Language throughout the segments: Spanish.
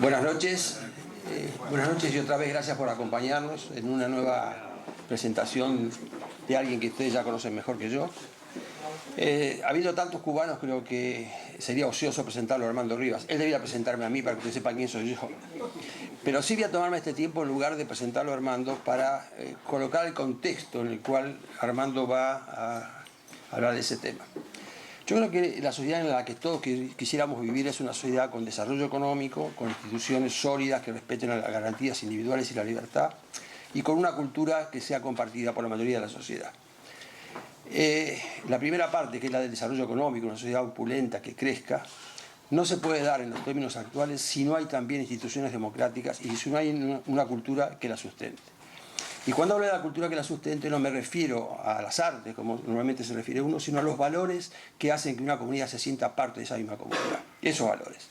Buenas noches. Buenas noches y otra vez gracias por acompañarnos en una nueva presentación de alguien que ustedes ya conocen mejor que yo. Habiendo tantos cubanos, creo que sería ocioso presentarlo a Armando Rivas. Él debería presentarme a mí para que ustedes sepan quién soy yo. Pero sí voy a tomarme este tiempo en lugar de presentarlo a Armando para colocar el contexto en el cual Armando va a hablar de ese tema. Yo creo que la sociedad en la que todos quisiéramos vivir es una sociedad con desarrollo económico, con instituciones sólidas que respeten las garantías individuales y la libertad, y con una cultura que sea compartida por la mayoría de la sociedad. La primera parte, que es la del desarrollo económico, una sociedad opulenta que crezca, no se puede dar en los términos actuales si no hay también instituciones democráticas y si no hay una cultura que la sustente. Y cuando hablo de la cultura que la sustente no me refiero a las artes, como normalmente se refiere uno, sino a los valores que hacen que una comunidad se sienta parte de esa misma comunidad. Esos valores.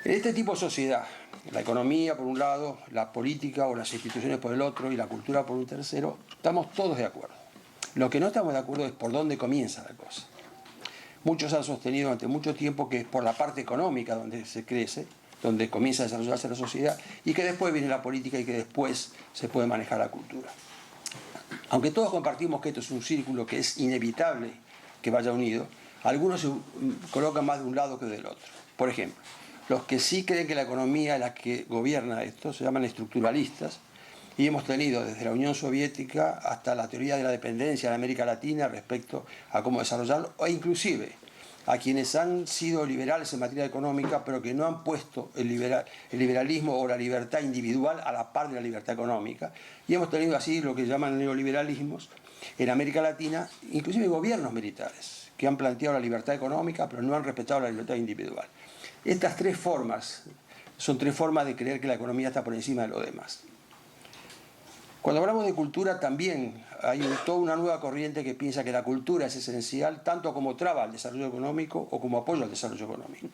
En este tipo de sociedad, la economía por un lado, la política o las instituciones por el otro y la cultura por un tercero, estamos todos de acuerdo. Lo que no estamos de acuerdo es por dónde comienza la cosa. Muchos han sostenido durante mucho tiempo que es por la parte económica donde se crece, donde comienza a desarrollarse la sociedad, y que después viene la política y que después se puede manejar la cultura. Aunque todos compartimos que esto es un círculo que es inevitable que vaya unido, algunos se colocan más de un lado que del otro. Por ejemplo, los que sí creen que la economía es la que gobierna esto se llaman estructuralistas, y hemos tenido desde la Unión Soviética hasta la teoría de la dependencia en América Latina respecto a cómo desarrollarlo, o inclusive a quienes han sido liberales en materia económica, pero que no han puesto el liberalismo o la libertad individual a la par de la libertad económica. Y hemos tenido así lo que llaman neoliberalismos en América Latina, inclusive gobiernos militares, que han planteado la libertad económica, pero no han respetado la libertad individual. Estas tres formas son tres formas de creer que la economía está por encima de lo demás. Cuando hablamos de cultura también hay toda una nueva corriente que piensa que la cultura es esencial tanto como traba al desarrollo económico o como apoyo al desarrollo económico.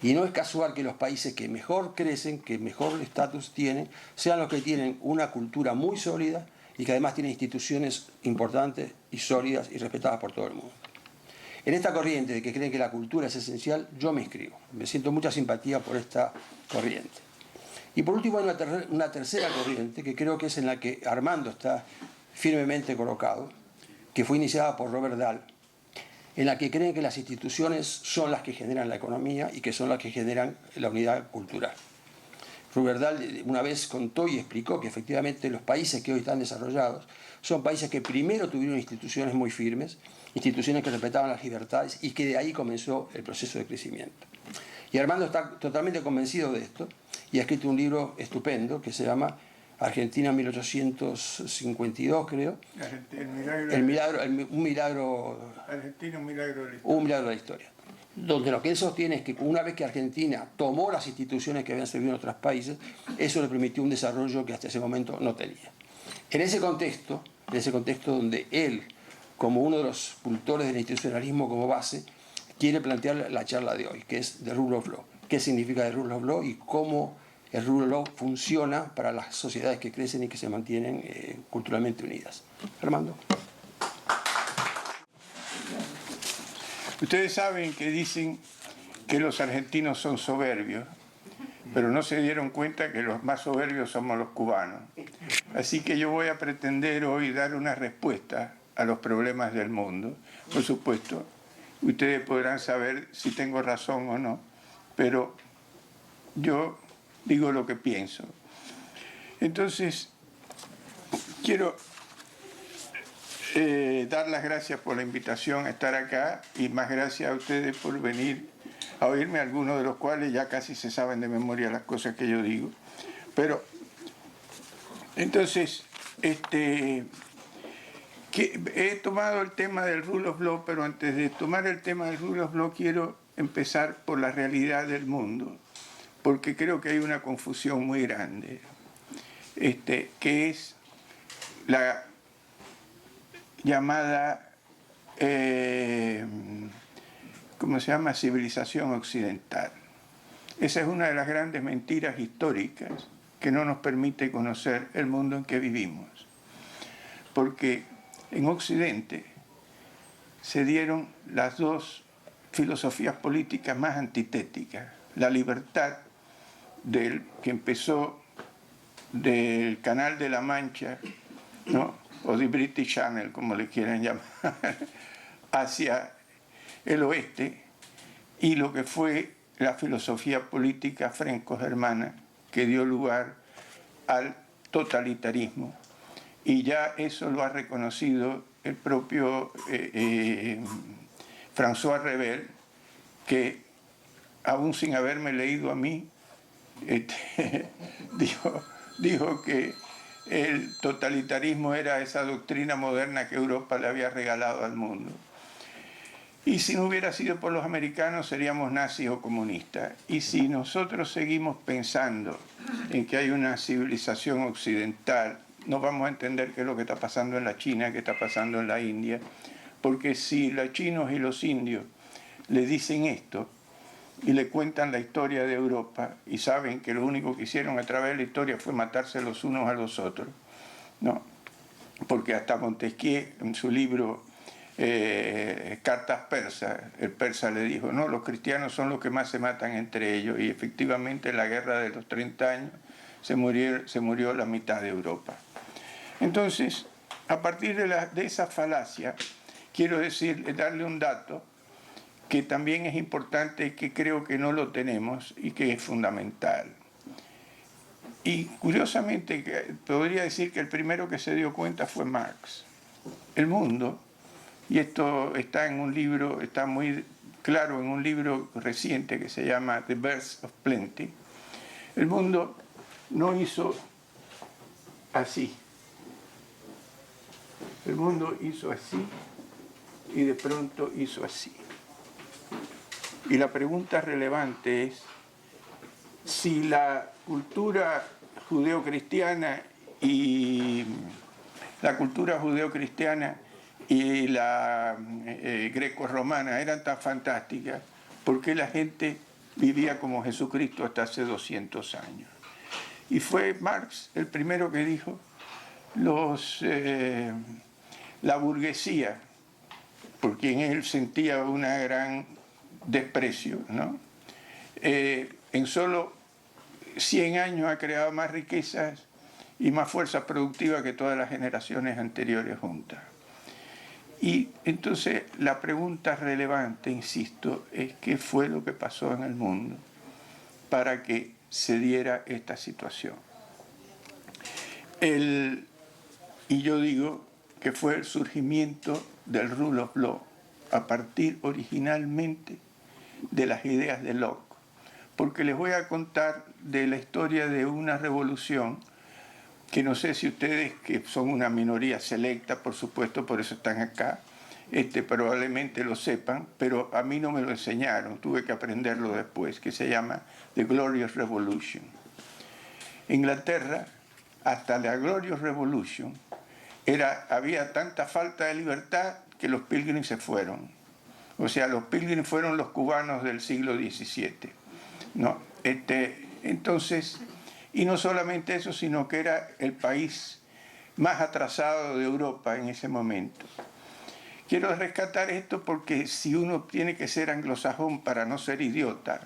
Y no es casual que los países que mejor crecen, que mejor estatus tienen, sean los que tienen una cultura muy sólida y que además tienen instituciones importantes y sólidas y respetadas por todo el mundo. En esta corriente de que creen que la cultura es esencial, yo me inscribo. Me siento mucha simpatía por esta corriente. Y por último hay una tercera corriente que creo que es en la que Armando está firmemente colocado, que fue iniciada por Robert Dahl, en la que creen que las instituciones son las que generan la economía y que son las que generan la unidad cultural. Robert Dahl una vez contó y explicó que efectivamente los países que hoy están desarrollados son países que primero tuvieron instituciones muy firmes, instituciones que respetaban las libertades y que de ahí comenzó el proceso de crecimiento. Y Armando está totalmente convencido de esto y ha escrito un libro estupendo que se llama Argentina 1852, creo. Un milagro. Argentina, un milagro de la historia. Un milagro de la historia. Donde lo que él sostiene es que una vez que Argentina tomó las instituciones que habían servido en otros países, eso le permitió un desarrollo que hasta ese momento no tenía. En ese contexto donde él, como uno de los cultores del institucionalismo como base, quiere plantear la charla de hoy, que es The Rule of Law. ¿Qué significa The Rule of Law y cómo el Rule of Law funciona para las sociedades que crecen y que se mantienen culturalmente unidas? Armando. Ustedes saben que dicen que los argentinos son soberbios, pero no se dieron cuenta que los más soberbios somos los cubanos. Así que yo voy a pretender hoy dar una respuesta a los problemas del mundo. Por supuesto, ustedes podrán saber si tengo razón o no, pero yo digo lo que pienso. Entonces, quiero dar las gracias por la invitación a estar acá y más gracias a ustedes por venir a oírme, algunos de los cuales ya casi se saben de memoria las cosas que yo digo. Pero, entonces, que he tomado el tema del Rule of Law, pero antes de tomar el tema del Rule of Law quiero empezar por la realidad del mundo, porque creo que hay una confusión muy grande, que es la llamada, ¿cómo se llama?, civilización occidental. Esa es una de las grandes mentiras históricas que no nos permite conocer el mundo en que vivimos. Porque en Occidente se dieron las dos filosofías políticas más antitéticas, la libertad que empezó del Canal de la Mancha, ¿no?, o de British Channel, como le quieran llamar, hacia el oeste, y lo que fue la filosofía política franco-germana que dio lugar al totalitarismo. Y ya eso lo ha reconocido el propio François Rebel, que aún sin haberme leído a mí, dijo que el totalitarismo era esa doctrina moderna que Europa le había regalado al mundo. Y si no hubiera sido por los americanos, seríamos nazis o comunistas. Y si nosotros seguimos pensando en que hay una civilización occidental, no vamos a entender qué es lo que está pasando en la China, qué está pasando en la India, porque si los chinos y los indios le dicen esto y le cuentan la historia de Europa y saben que lo único que hicieron a través de la historia fue matarse los unos a los otros, ¿no? Porque hasta Montesquieu, en su libro Cartas persas, el persa le dijo, no, los cristianos son los que más se matan entre ellos, y efectivamente en la guerra de los 30 años se murió la mitad de Europa. Entonces, a partir de esa falacia, quiero darle un dato que también es importante y que creo que no lo tenemos y que es fundamental. Y curiosamente, podría decir que el primero que se dio cuenta fue Marx. El mundo, y esto está en un libro, está muy claro en un libro reciente que se llama The Birth of Plenty, el mundo no hizo así. El mundo hizo así y de pronto hizo así. Y la pregunta relevante es si la cultura judeocristiana y la greco-romana eran tan fantásticas, ¿por qué la gente vivía como Jesucristo hasta hace 200 años? Y fue Marx el primero que dijo, la burguesía, por quien él sentía un gran desprecio, ¿no?, en solo 100 años ha creado más riquezas y más fuerza productiva que todas las generaciones anteriores juntas. Y entonces la pregunta relevante, insisto, es qué fue lo que pasó en el mundo para que se diera esta situación. Y yo digo que fue el surgimiento del rule of law, a partir originalmente de las ideas de Locke. Porque les voy a contar de la historia de una revolución que no sé si ustedes, que son una minoría selecta, por supuesto, por eso están acá, probablemente lo sepan, pero a mí no me lo enseñaron, tuve que aprenderlo después, que se llama The Glorious Revolution. Inglaterra, hasta la Glorious Revolution, había tanta falta de libertad que los Pilgrims se fueron. O sea, los Pilgrims fueron los cubanos del siglo XVII, ¿no? Entonces, y no solamente eso, sino que era el país más atrasado de Europa en ese momento. Quiero rescatar esto porque si uno tiene que ser anglosajón para no ser idiota,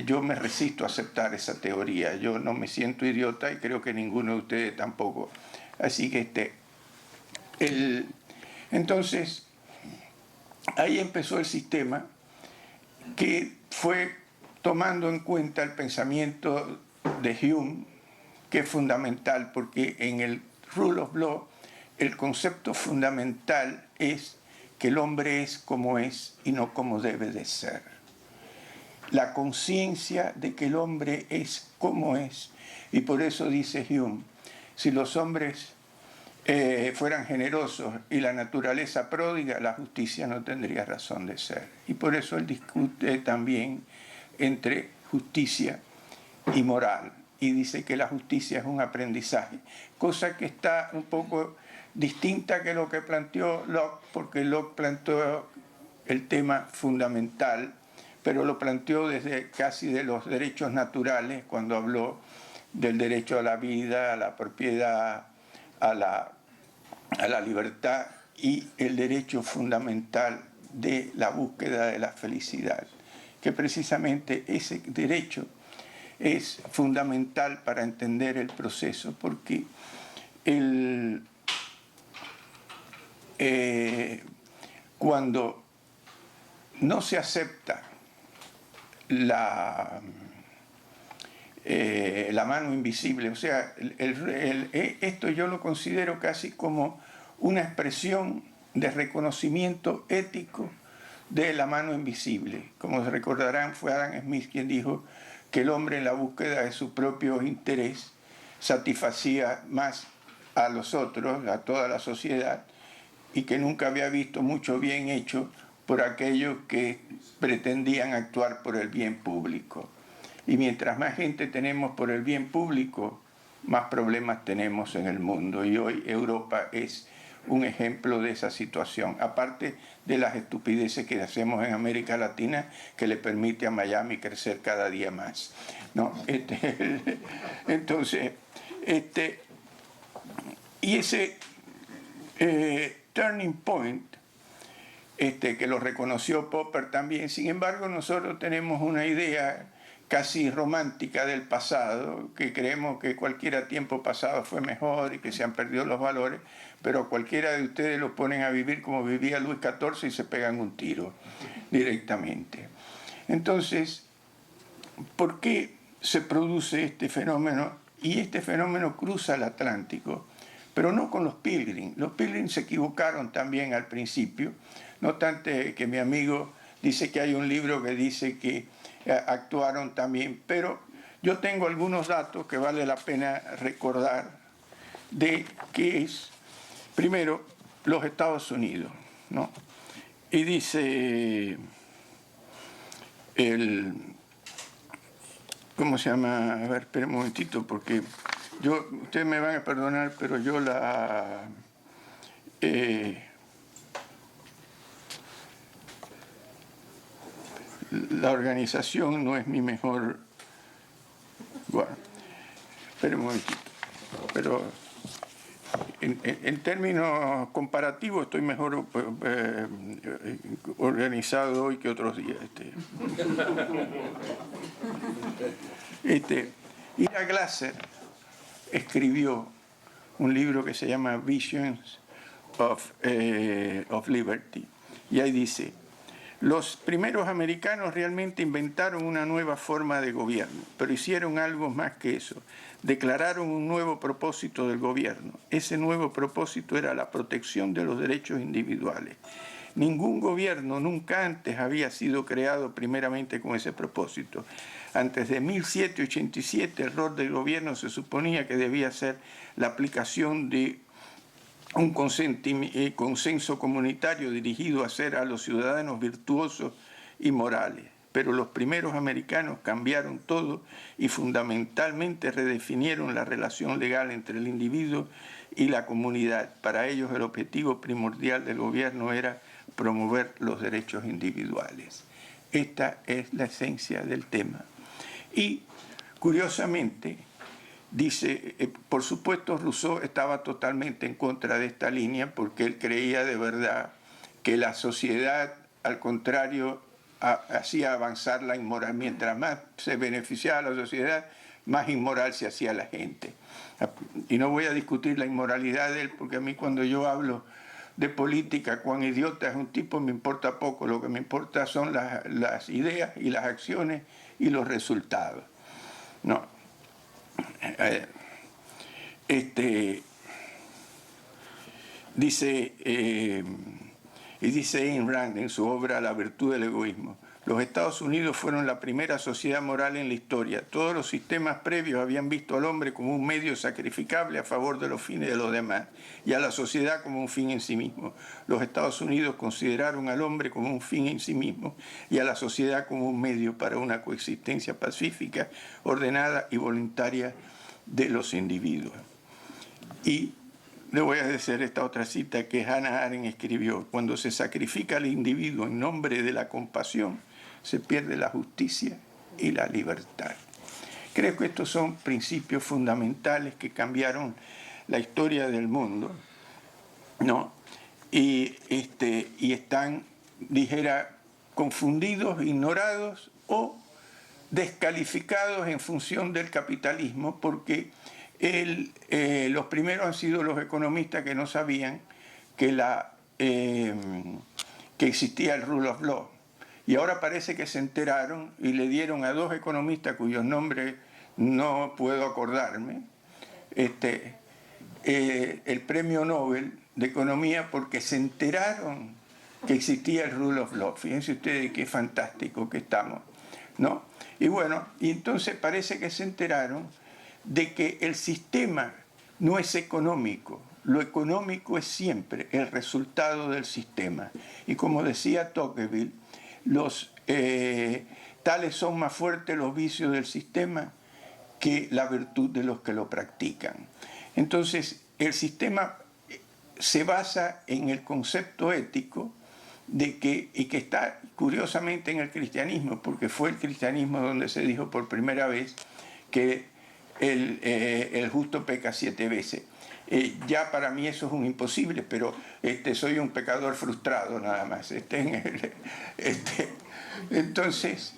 yo me resisto a aceptar esa teoría. Yo no me siento idiota y creo que ninguno de ustedes tampoco. Así que entonces, ahí empezó el sistema que fue tomando en cuenta el pensamiento de Hume, que es fundamental, porque en el rule of law el concepto fundamental es que el hombre es como es y no como debe de ser. La conciencia de que el hombre es como es, y por eso dice Hume, si los hombres fueran generosos y la naturaleza pródiga, la justicia no tendría razón de ser. Y por eso él discute también entre justicia y moral, y dice que la justicia es un aprendizaje, cosa que está un poco distinta que lo que planteó Locke, porque Locke planteó el tema fundamental, pero lo planteó desde casi de los derechos naturales, cuando habló del derecho a la vida, a la propiedad, a la libertad y el derecho fundamental de la búsqueda de la felicidad, que precisamente ese derecho es fundamental para entender el proceso, porque cuando no se acepta la mano invisible, o sea, esto yo lo considero casi como una expresión de reconocimiento ético de la mano invisible. Como se recordarán, fue Adam Smith quien dijo que el hombre, en la búsqueda de su propio interés, satisfacía más a los otros, a toda la sociedad, y que nunca había visto mucho bien hecho por aquellos que pretendían actuar por el bien público. Y mientras más gente tenemos por el bien público, más problemas tenemos en el mundo. Y hoy Europa es un ejemplo de esa situación, aparte de las estupideces que hacemos en América Latina, que le permite a Miami crecer cada día más, ¿no? Entonces, y ese turning point, que lo reconoció Popper también, sin embargo nosotros tenemos una idea casi romántica del pasado, que creemos que cualquier tiempo pasado fue mejor y que se han perdido los valores, pero cualquiera de ustedes lo ponen a vivir como vivía Luis XIV y se pegan un tiro directamente. Entonces, ¿por qué se produce este fenómeno? Y este fenómeno cruza el Atlántico, pero no con los Pilgrim. Los Pilgrim se equivocaron también al principio, no obstante que mi amigo dice que hay un libro que dice que actuaron también, pero yo tengo algunos datos que vale la pena recordar de qué es, primero, los Estados Unidos, ¿no? Y dice ¿cómo se llama? A ver, espera un momentito, porque ustedes me van a perdonar, pero yo la organización no es mi mejor. Bueno, espera un momentito. Pero en términos comparativos estoy mejor organizado hoy que otros días. Ira Glasser escribió un libro que se llama Visions of Liberty, y ahí dice: los primeros americanos realmente inventaron una nueva forma de gobierno, pero hicieron algo más que eso. Declararon un nuevo propósito del gobierno. Ese nuevo propósito era la protección de los derechos individuales. Ningún gobierno nunca antes había sido creado primeramente con ese propósito. Antes de 1787, el rol del gobierno se suponía que debía ser la aplicación de un consenso comunitario dirigido a hacer a los ciudadanos virtuosos y morales. Pero los primeros americanos cambiaron todo y fundamentalmente redefinieron la relación legal entre el individuo y la comunidad. Para ellos el objetivo primordial del gobierno era promover los derechos individuales. Esta es la esencia del tema. Y, curiosamente, dice, por supuesto Rousseau estaba totalmente en contra de esta línea porque él creía de verdad que la sociedad, al contrario, hacía avanzar la inmoral. Mientras más se beneficiaba la sociedad, más inmoral se hacía la gente. Y no voy a discutir la inmoralidad de él, porque a mí cuando yo hablo de política, cuán idiota es un tipo, me importa poco. Lo que me importa son las ideas y las acciones y los resultados. No. Dice Ayn Rand en su obra La virtud del egoísmo: los Estados Unidos fueron la primera sociedad moral en la historia. Todos los sistemas previos habían visto al hombre como un medio sacrificable a favor de los fines de los demás y a la sociedad como un fin en sí mismo. Los Estados Unidos consideraron al hombre como un fin en sí mismo y a la sociedad como un medio para una coexistencia pacífica, ordenada y voluntaria de los individuos. Y le voy a decir esta otra cita que Hannah Arendt escribió: cuando se sacrifica al individuo en nombre de la compasión, se pierde la justicia y la libertad. Creo que estos son principios fundamentales que cambiaron la historia del mundo, ¿no? Y están, dijera, confundidos, ignorados o descalificados en función del capitalismo, porque los primeros han sido los economistas que no sabían que existía el rule of law. Y ahora parece que se enteraron y le dieron a dos economistas cuyos nombres no puedo acordarme, el premio Nobel de Economía porque se enteraron que existía el rule of law. Fíjense ustedes qué fantástico que estamos, ¿no? Y bueno, y entonces parece que se enteraron de que el sistema no es económico. Lo económico es siempre el resultado del sistema. Y como decía Tocqueville, tales son más fuertes los vicios del sistema que la virtud de los que lo practican. Entonces, el sistema se basa en el concepto ético y que está curiosamente en el cristianismo, porque fue el cristianismo donde se dijo por primera vez que el justo peca 7 veces. Ya para mí eso es un imposible, pero soy un pecador frustrado nada más. Entonces,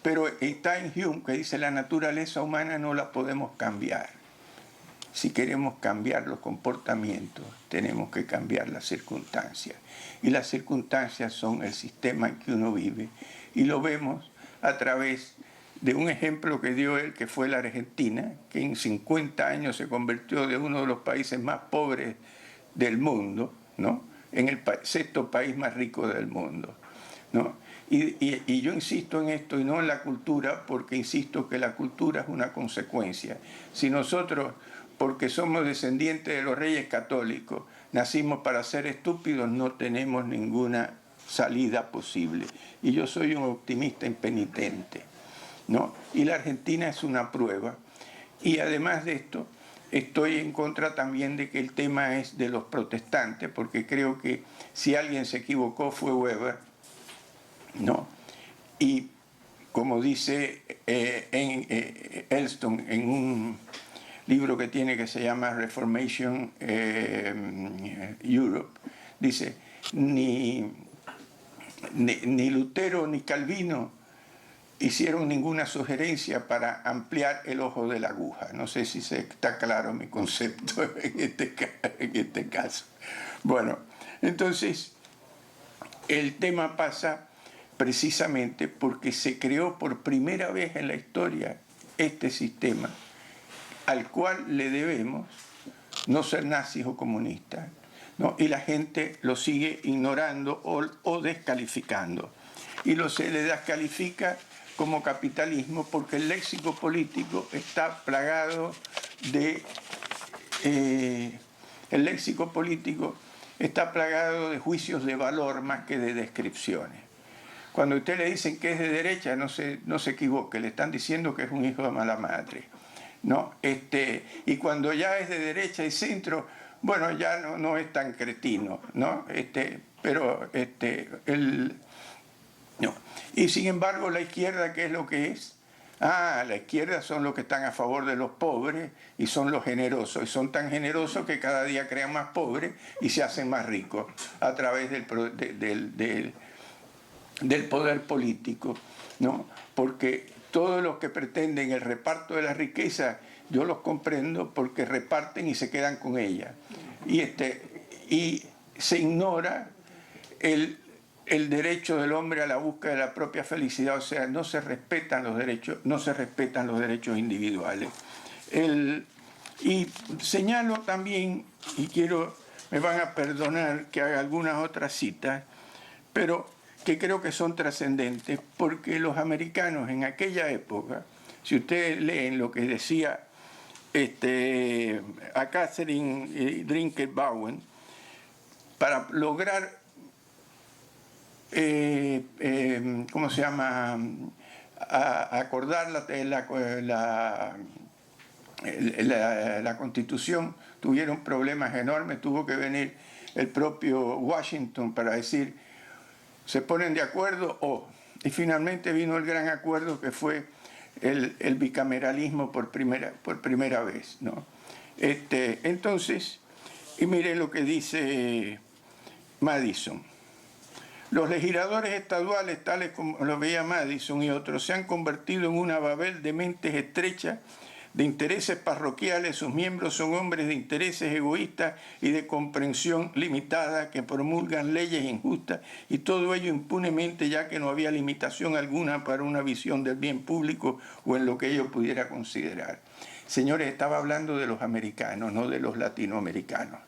pero está en Hume que dice la naturaleza humana no la podemos cambiar. Si queremos cambiar los comportamientos, tenemos que cambiar las circunstancias. Y las circunstancias son el sistema en que uno vive. Y lo vemos a través de un ejemplo que dio él, que fue la Argentina, que en 50 años se convirtió de uno de los países más pobres del mundo, ¿no?, en el sexto país más rico del mundo, ¿no? Y yo insisto en esto y no en la cultura, porque insisto que la cultura es una consecuencia. Si nosotros, porque somos descendientes de los reyes católicos, nacimos para ser estúpidos, no tenemos ninguna salida posible. Y yo soy un optimista impenitente, ¿no? Y la Argentina es una prueba. Y además de esto, estoy en contra también de que el tema es de los protestantes, porque creo que si alguien se equivocó fue Weber, ¿no? Y como dice Elston en un libro que tiene que se llama Reformation Europe, dice, ni Lutero ni Calvino hicieron ninguna sugerencia para ampliar el ojo de la aguja. No sé si está claro mi concepto en este caso. Bueno, entonces el tema pasa precisamente porque se creó por primera vez en la historia este sistema al cual le debemos no ser nazis o comunistas, ¿no? Y la gente lo sigue ignorando o descalificando. Y se le descalifica como capitalismo porque el léxico político está plagado de juicios de valor más que de descripciones. Cuando a usted le dicen que es de derecha, no se equivoque, le están diciendo que es un hijo de mala madre, ¿no? Y cuando ya es de derecha y centro, bueno, ya no es tan cretino, ¿no? No. Y sin embargo, la izquierda, ¿qué es lo que es? La izquierda son los que están a favor de los pobres y son los generosos. Y son tan generosos que cada día crean más pobres y se hacen más ricos a través del poder político, ¿no? Porque todos los que pretenden el reparto de la riqueza, yo los comprendo porque reparten y se quedan con ella. Y se ignora el derecho del hombre a la búsqueda de la propia felicidad, o sea, no se respetan los derechos individuales. Y señalo también, y me van a perdonar que haga algunas otras citas, pero que creo que son trascendentes, porque los americanos en aquella época, si ustedes leen lo que decía a Catherine Drinker-Bowen, para lograr ¿cómo se llama? Acordar la Constitución, tuvieron problemas enormes, tuvo que venir el propio Washington para decir, se ponen de acuerdo y finalmente vino el gran acuerdo que fue el bicameralismo por primera vez, ¿no? Entonces, y miren lo que dice Madison. Los legisladores estaduales, tales como lo veía Madison y otros, se han convertido en una babel de mentes estrechas, de intereses parroquiales. Sus miembros son hombres de intereses egoístas y de comprensión limitada que promulgan leyes injustas, y todo ello impunemente, ya que no había limitación alguna para una visión del bien público o en lo que ello pudiera considerar. Señores, estaba hablando de los americanos, no de los latinoamericanos,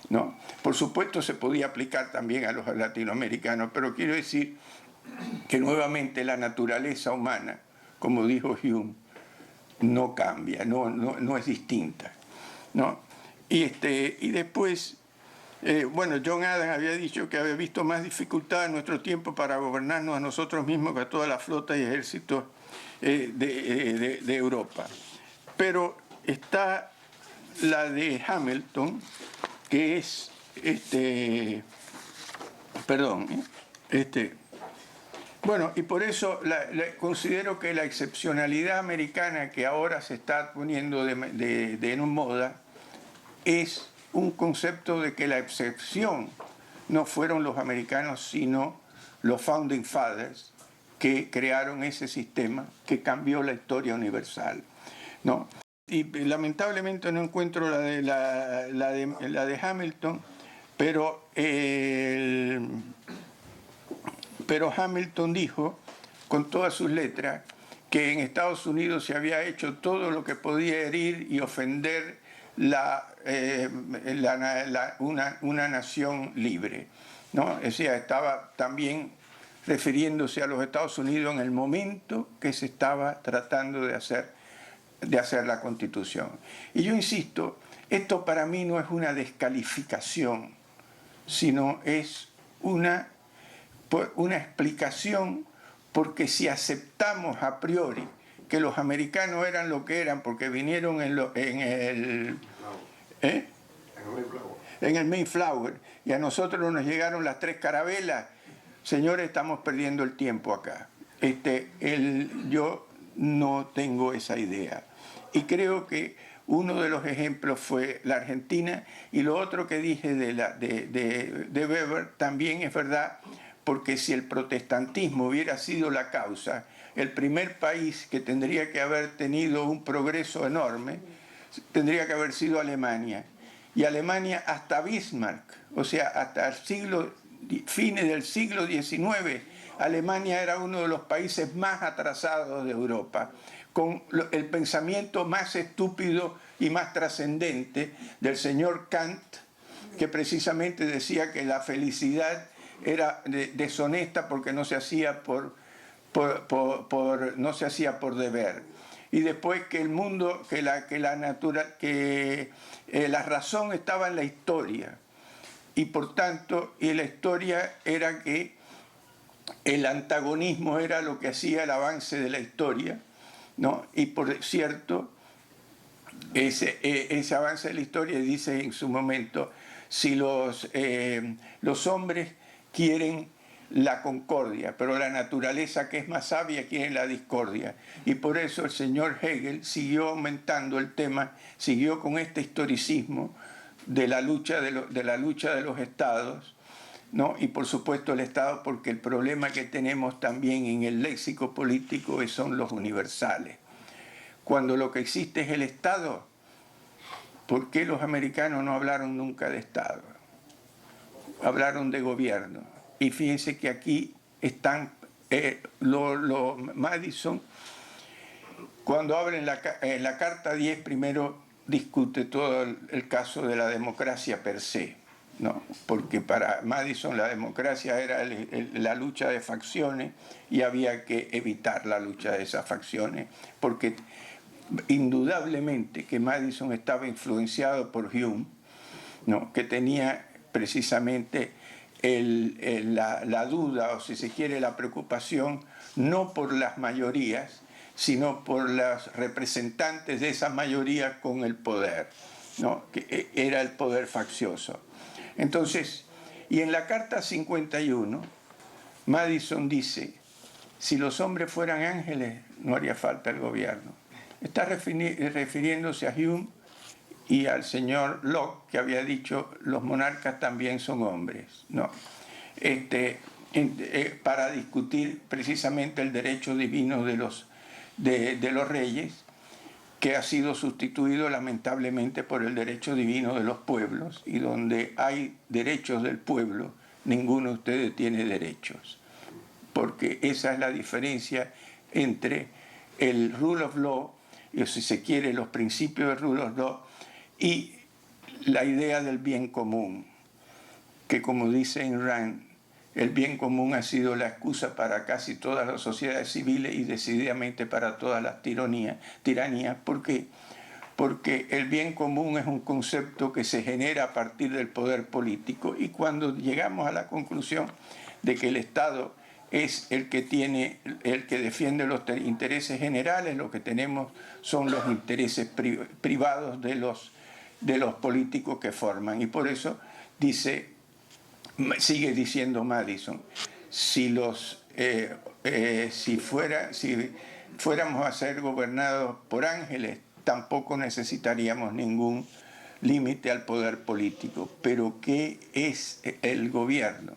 ¿no? Por supuesto se podía aplicar también a los latinoamericanos, pero quiero decir que nuevamente la naturaleza humana, como dijo Hume, no cambia, no es distinta, ¿no? Y después, bueno, John Adams había dicho que había visto más dificultad en nuestro tiempo para gobernarnos a nosotros mismos que a toda la flota y ejércitos de Europa. Pero está la de Hamilton, que es, bueno, y por eso considero que la excepcionalidad americana que ahora se está poniendo en moda es un concepto de que la excepción no fueron los americanos, sino los Founding Fathers, que crearon ese sistema que cambió la historia universal, ¿no? Y lamentablemente no encuentro la de Hamilton, pero Hamilton dijo, con todas sus letras, que en Estados Unidos se había hecho todo lo que podía herir y ofender una nación libre, ¿no? O sea, estaba también refiriéndose a los Estados Unidos en el momento que se estaba tratando de hacer la Constitución. Y yo insisto, esto para mí no es una descalificación, sino es una explicación, porque si aceptamos a priori que los americanos eran lo que eran porque vinieron en el Mayflower y a nosotros nos llegaron las 3 carabelas, señores, estamos perdiendo el tiempo acá. Yo no tengo esa idea. Y creo que uno de los ejemplos fue la Argentina, y lo otro que dije de Weber también es verdad, porque si el protestantismo hubiera sido la causa, el primer país que tendría que haber tenido un progreso enorme tendría que haber sido Alemania. Y Alemania hasta Bismarck, o sea, hasta fines del siglo XIX, Alemania era uno de los países más atrasados de Europa, con el pensamiento más estúpido y más trascendente del señor Kant, que precisamente decía que la felicidad era deshonesta porque no se hacía no se hacía por deber. Y después que el mundo, que la razón estaba en la historia, y por tanto, y la historia era que el antagonismo era lo que hacía el avance de la historia, ¿no? Y por cierto, ese avance de la historia, dice en su momento, si los hombres quieren la concordia, pero la naturaleza, que es más sabia, quiere la discordia. Y por eso el señor Hegel siguió aumentando el tema, siguió con este historicismo de la lucha de los estados, ¿no? Y por supuesto el Estado, porque el problema que tenemos también en el léxico político son los universales. Cuando lo que existe es el Estado, ¿por qué los americanos no hablaron nunca de Estado? Hablaron de gobierno. Y fíjense que aquí están Madison, cuando habla en la Carta 10, primero discute todo el caso de la democracia per se, ¿no? Porque para Madison la democracia era la lucha de facciones, y había que evitar la lucha de esas facciones, porque indudablemente que Madison estaba influenciado por Hume, ¿no? Que tenía precisamente la duda, o si se quiere la preocupación, no por las mayorías, sino por los representantes de esas mayorías con el poder, ¿no? Que era el poder faccioso. Entonces, y en la Carta 51, Madison dice, si los hombres fueran ángeles, no haría falta el gobierno. Está refiriéndose a Hume y al señor Locke, que había dicho, los monarcas también son hombres, ¿no? para discutir precisamente el derecho divino de los reyes, que ha sido sustituido lamentablemente por el derecho divino de los pueblos, y donde hay derechos del pueblo, ninguno de ustedes tiene derechos, porque esa es la diferencia entre el rule of law, y si se quiere los principios del rule of law, y la idea del bien común, que como dice Ayn Rand, el bien común ha sido la excusa para casi todas las sociedades civiles y decididamente para todas las tiranías. ¿Por qué? Porque el bien común es un concepto que se genera a partir del poder político, y cuando llegamos a la conclusión de que el Estado es el que defiende los intereses generales, lo que tenemos son los intereses privados de los políticos que forman. Y por eso sigue diciendo Madison, si fuéramos a ser gobernados por ángeles, tampoco necesitaríamos ningún límite al poder político. Pero ¿qué es el gobierno?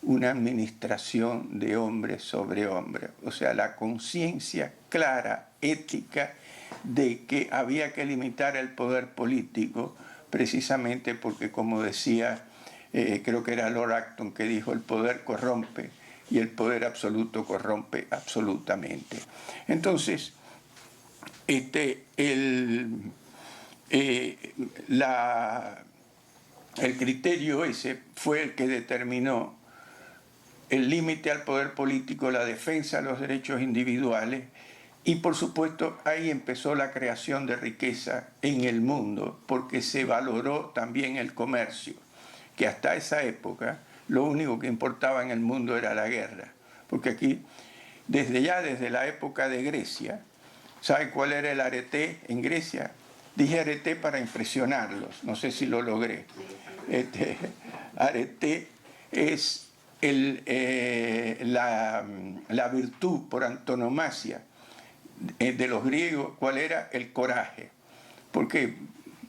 Una administración de hombre sobre hombre, o sea, la conciencia clara, ética, de que había que limitar el poder político, precisamente porque, como decía, creo que era Lord Acton que dijo, el poder corrompe y el poder absoluto corrompe absolutamente. Entonces, el criterio ese fue el que determinó el límite al poder político, la defensa de los derechos individuales, y por supuesto ahí empezó la creación de riqueza en el mundo, porque se valoró también el comercio, que hasta esa época lo único que importaba en el mundo era la guerra, porque aquí, desde la época de Grecia, ¿sabe cuál era el arete en Grecia? Dije arete para impresionarlos, no sé si lo logré. Arete es la virtud por antonomasia de los griegos. ¿Cuál era? El coraje. ¿Por qué?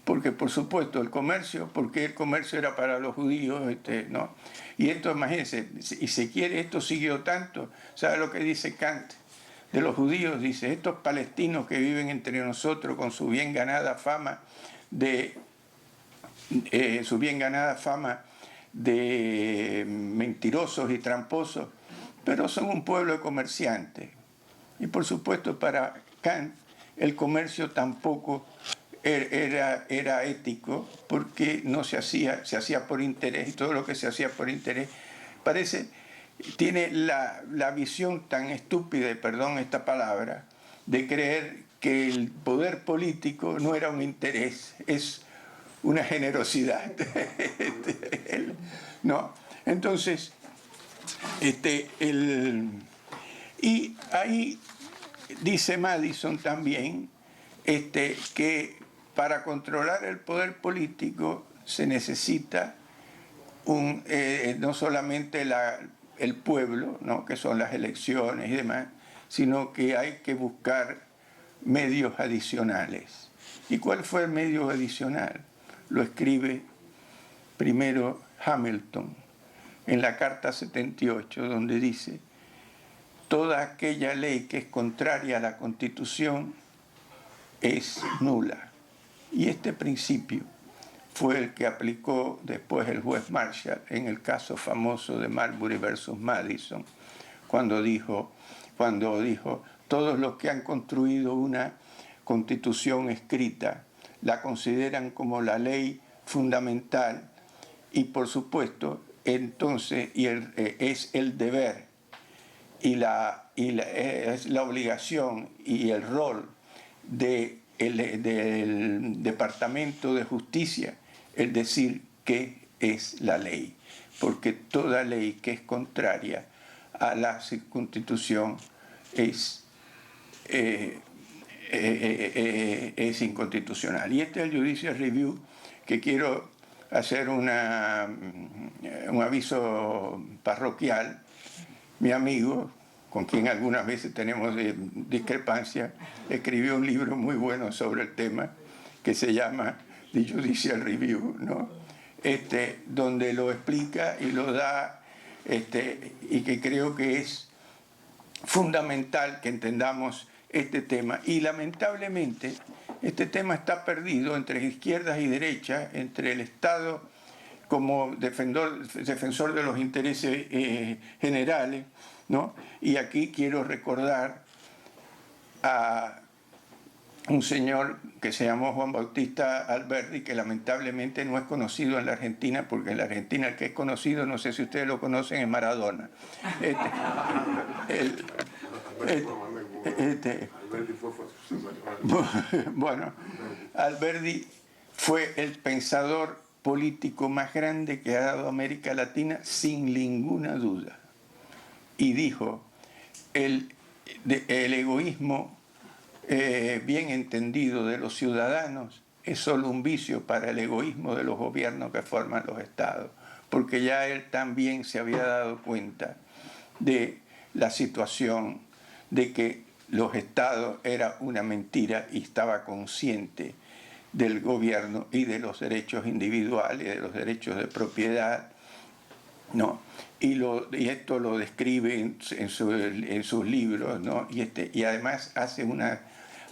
Porque, por supuesto, el comercio, porque el comercio era para los judíos, ¿no? Y esto, imagínense, y se quiere, esto siguió tanto. ¿Sabe lo que dice Kant de los judíos? Dice, estos palestinos que viven entre nosotros con su bien ganada fama de mentirosos y tramposos, pero son un pueblo de comerciantes. Y por supuesto, para Kant el comercio tampoco era ético, porque no se hacía por interés, y todo lo que se hacía por interés tiene la visión tan estúpida, y perdón esta palabra, de creer que el poder político no era un interés, es una generosidad. ¿No? Entonces, y ahí dice Madison también que para controlar el poder político se necesita no solamente el pueblo, ¿no?, que son las elecciones y demás, sino que hay que buscar medios adicionales. ¿Y cuál fue el medio adicional? Lo escribe primero Hamilton en la Carta 78, donde dice: toda aquella ley que es contraria a la Constitución es nula. Y este principio fue el que aplicó después el juez Marshall en el caso famoso de Marbury versus Madison, cuando dijo, todos los que han construido una constitución escrita la consideran como la ley fundamental, y por supuesto entonces es el deber es la obligación y el rol del Departamento de Justicia el decir qué es la ley, porque toda ley que es contraria a la Constitución es inconstitucional. Y este es el Judicial Review, que quiero hacer un aviso parroquial. Mi amigo, con quien algunas veces tenemos discrepancias, escribió un libro muy bueno sobre el tema que se llama The Judicial Review, ¿no? Donde lo explica y lo da y que creo que es fundamental que entendamos este tema. Y lamentablemente este tema está perdido entre izquierdas y derechas, entre el Estado como defensor de los intereses generales, ¿no? Y aquí quiero recordar a un señor que se llamó Juan Bautista Alberdi, que lamentablemente no es conocido en la Argentina, porque en la Argentina el que es conocido, no sé si ustedes lo conocen, es Maradona. Bueno, Alberdi fue el pensador político más grande que ha dado América Latina, sin ninguna duda. Y dijo, el egoísmo bien entendido de los ciudadanos es solo un vicio para el egoísmo de los gobiernos que forman los estados, porque ya él también se había dado cuenta de la situación de que los estados era una mentira y estaba consciente del gobierno y de los derechos individuales, de los derechos de propiedad, ¿no? Y esto lo describe en sus libros, ¿no? Y además hace una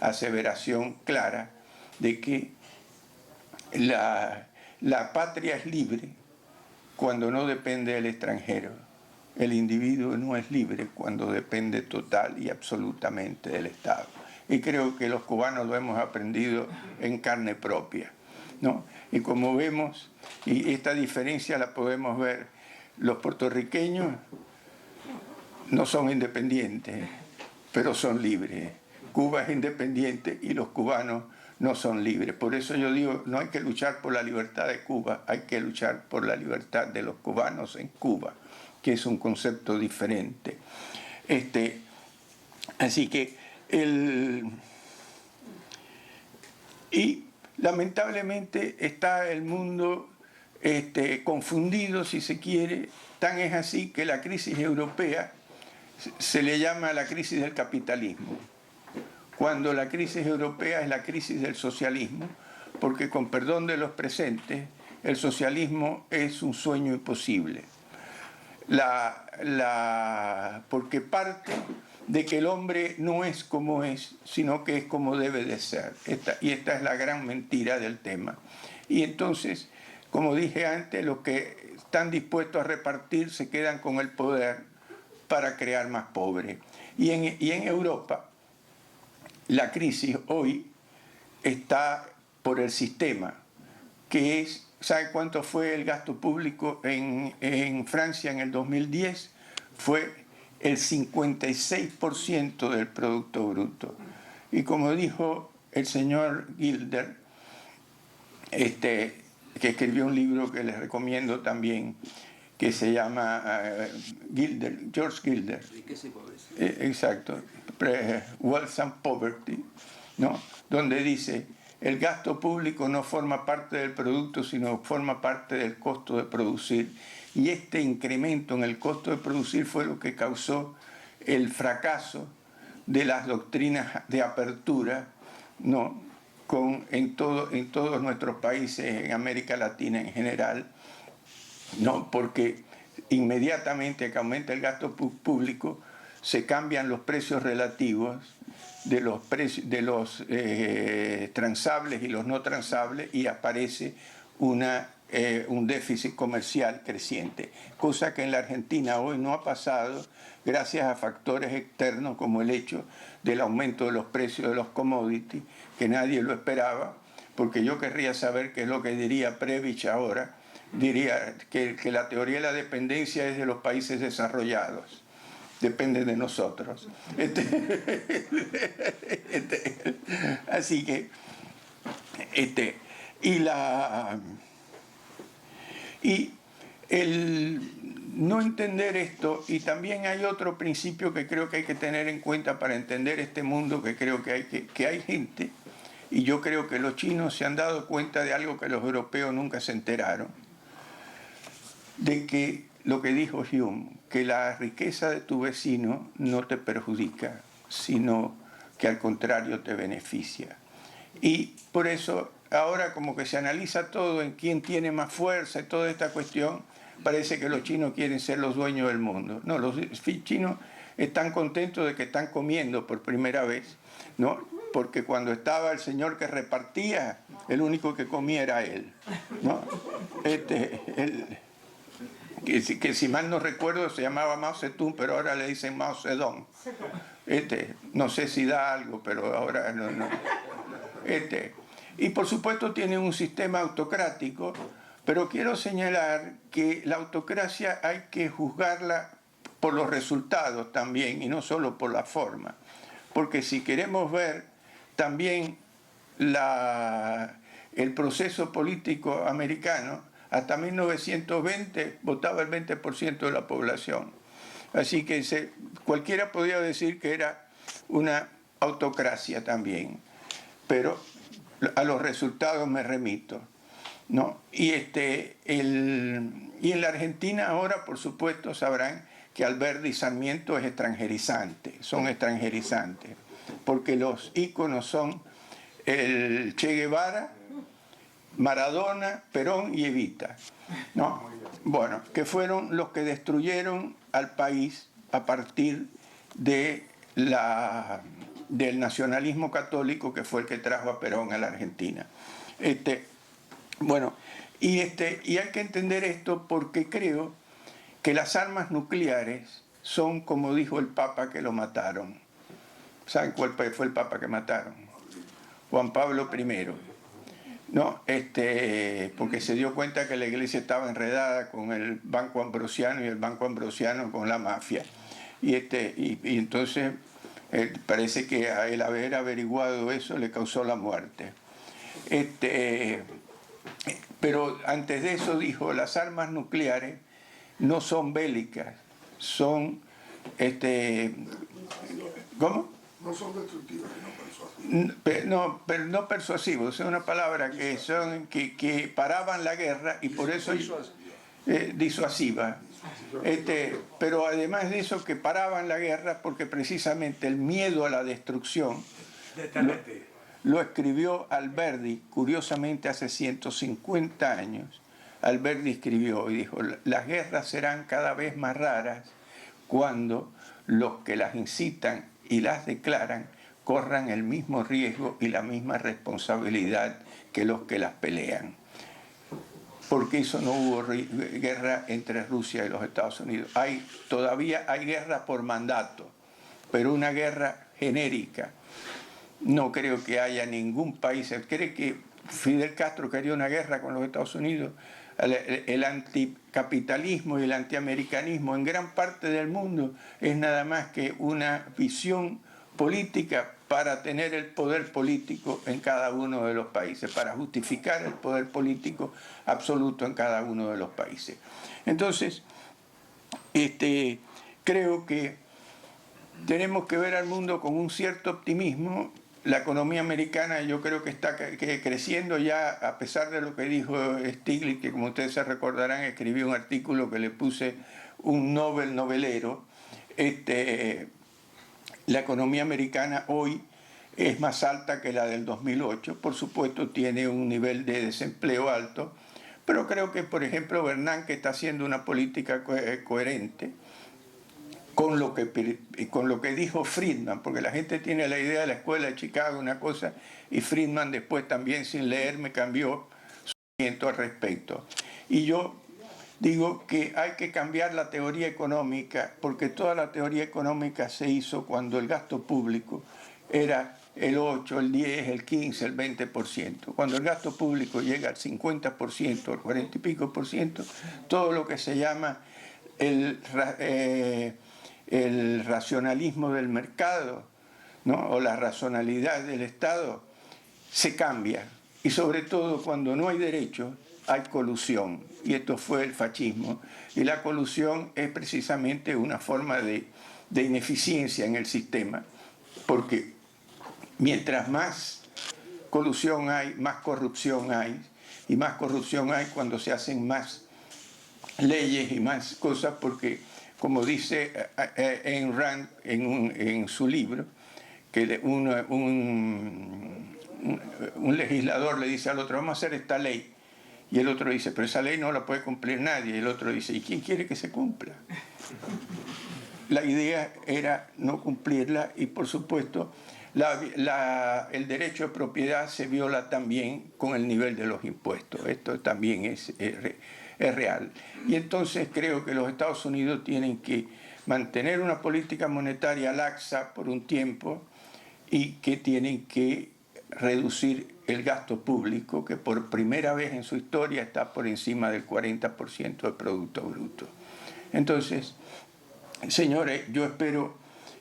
aseveración clara de que la patria es libre cuando no depende del extranjero. El individuo no es libre cuando depende total y absolutamente del Estado. Y creo que los cubanos lo hemos aprendido en carne propia, ¿no? Y como vemos, y esta diferencia la podemos ver, los puertorriqueños no son independientes, pero son libres. Cuba es independiente y los cubanos no son libres. Por eso yo digo, no hay que luchar por la libertad de Cuba, hay que luchar por la libertad de los cubanos en Cuba, que es un concepto diferente. Así que y lamentablemente está el mundo confundido, si se quiere. Tan es así que la crisis europea se le llama la crisis del capitalismo, cuando la crisis europea es la crisis del socialismo, porque con perdón de los presentes, el socialismo es un sueño imposible. Porque parte de que el hombre no es como es, sino que es como debe de ser. Y esta es la gran mentira del tema. Y entonces, como dije antes, los que están dispuestos a repartir se quedan con el poder para crear más pobres. Y en Europa, la crisis hoy está por el sistema, que es, ¿sabe cuánto fue el gasto público en Francia en el 2010? Fue el 56% del Producto Bruto. Y como dijo el señor Gilder, que escribió un libro que les recomiendo también, que se llama George Gilder. Riqueza y pobreza. Exacto, Wealth and Poverty, ¿no? Donde dice, el gasto público no forma parte del producto, sino forma parte del costo de producir. Y este incremento en el costo de producir fue lo que causó el fracaso de las doctrinas de apertura, ¿no? En todos nuestros países, en América Latina en general, ¿no? Porque inmediatamente que aumenta el gasto público, se cambian los precios relativos de los transables y los no transables, y aparece un déficit comercial creciente, cosa que en la Argentina hoy no ha pasado gracias a factores externos como el hecho del aumento de los precios de los commodities, que nadie lo esperaba, porque yo querría saber qué es lo que diría Previch ahora. Diría que la teoría de la dependencia es de los países desarrollados, depende de nosotros. Así que, y el no entender esto, y también hay otro principio que creo que hay que tener en cuenta para entender este mundo, que creo que hay gente, y yo creo que los chinos se han dado cuenta de algo que los europeos nunca se enteraron, de que lo que dijo Hume, que la riqueza de tu vecino no te perjudica, sino que al contrario te beneficia. Y por eso ahora como que se analiza todo en quién tiene más fuerza y toda esta cuestión, parece que los chinos quieren ser los dueños del mundo. No, los chinos están contentos de que están comiendo por primera vez, ¿no? Porque cuando estaba el señor que repartía, el único que comía era él, ¿no? Que si mal no recuerdo se llamaba Mao Zedong, pero ahora le dicen Mao Zedong. No sé si da algo, pero ahora no. Y por supuesto tiene un sistema autocrático, pero quiero señalar que la autocracia hay que juzgarla por los resultados también y no solo por la forma. Porque si queremos ver también el proceso político americano, hasta 1920 votaba el 20% de la población. Así que cualquiera podía decir que era una autocracia también. Pero a los resultados me remito, ¿no? Y en la Argentina ahora, por supuesto, sabrán que Alberdi y Sarmiento es extranjerizante, son extranjerizantes, porque los íconos son el Che Guevara, Maradona, Perón y Evita, ¿no? Bueno, que fueron los que destruyeron al país a partir del nacionalismo católico, que fue el que trajo a Perón a la Argentina. Bueno, y hay que entender esto porque creo que las armas nucleares son, como dijo el Papa que lo mataron. ¿Saben cuál fue el Papa que mataron? Juan Pablo I. ¿No? Porque se dio cuenta que la iglesia estaba enredada con el Banco Ambrosiano y el Banco Ambrosiano con la mafia. Y entonces parece que a él haber averiguado eso le causó la muerte. Pero antes de eso dijo, las armas nucleares no son bélicas, son... ¿Cómo? No son destructivas, No, pero no persuasivos, es una palabra que paraban la guerra y por eso disuasiva. Pero además de eso, que paraban la guerra porque precisamente el miedo a la destrucción lo escribió Alberdi, curiosamente hace 150 años. Alberdi escribió y dijo, las guerras serán cada vez más raras cuando los que las incitan y las declaran corran el mismo riesgo y la misma responsabilidad que los que las pelean. Porque eso no hubo guerra entre Rusia y los Estados Unidos. Todavía hay guerra por mandato, pero una guerra genérica. No creo que haya ningún país. ¿Cree que Fidel Castro quería una guerra con los Estados Unidos? El anticapitalismo y el antiamericanismo en gran parte del mundo es nada más que una visión política para tener el poder político en cada uno de los países, para justificar el poder político absoluto en cada uno de los países. Entonces, creo que tenemos que ver al mundo con un cierto optimismo. La economía americana yo creo que está creciendo ya, a pesar de lo que dijo Stiglitz, que como ustedes se recordarán escribió un artículo que le puse un Nobel novelero. La economía americana hoy es más alta que la del 2008, por supuesto tiene un nivel de desempleo alto, pero creo que, por ejemplo, Bernanke está haciendo una política coherente con lo que dijo Friedman, porque la gente tiene la idea de la escuela de Chicago, una cosa, y Friedman después también sin leer me cambió su pensamiento al respecto. Y yo digo que hay que cambiar la teoría económica, porque toda la teoría económica se hizo cuando el gasto público era el 8, el 10, el 15, el 20%. Cuando el gasto público llega al 50%, al 40 y pico por ciento, todo lo que se llama el racionalismo del mercado, ¿no? O la racionalidad del Estado se cambia. Y sobre todo cuando no hay derechos, hay colusión. Y esto fue el fascismo. Y la colusión es precisamente una forma de ineficiencia en el sistema. Porque mientras más colusión hay, más corrupción hay. Y más corrupción hay cuando se hacen más leyes y más cosas, porque, como dice Ayn Rand en su libro, que un legislador le dice al otro, vamos a hacer esta ley. Y el otro dice, pero esa ley no la puede cumplir nadie. Y el otro dice, ¿y quién quiere que se cumpla? La idea era no cumplirla y, por supuesto, el derecho de propiedad se viola también con el nivel de los impuestos. Esto también es real. Y entonces creo que los Estados Unidos tienen que mantener una política monetaria laxa por un tiempo y que tienen que reducir el gasto público, que por primera vez en su historia está por encima del 40% del Producto Bruto. Entonces, señores, yo espero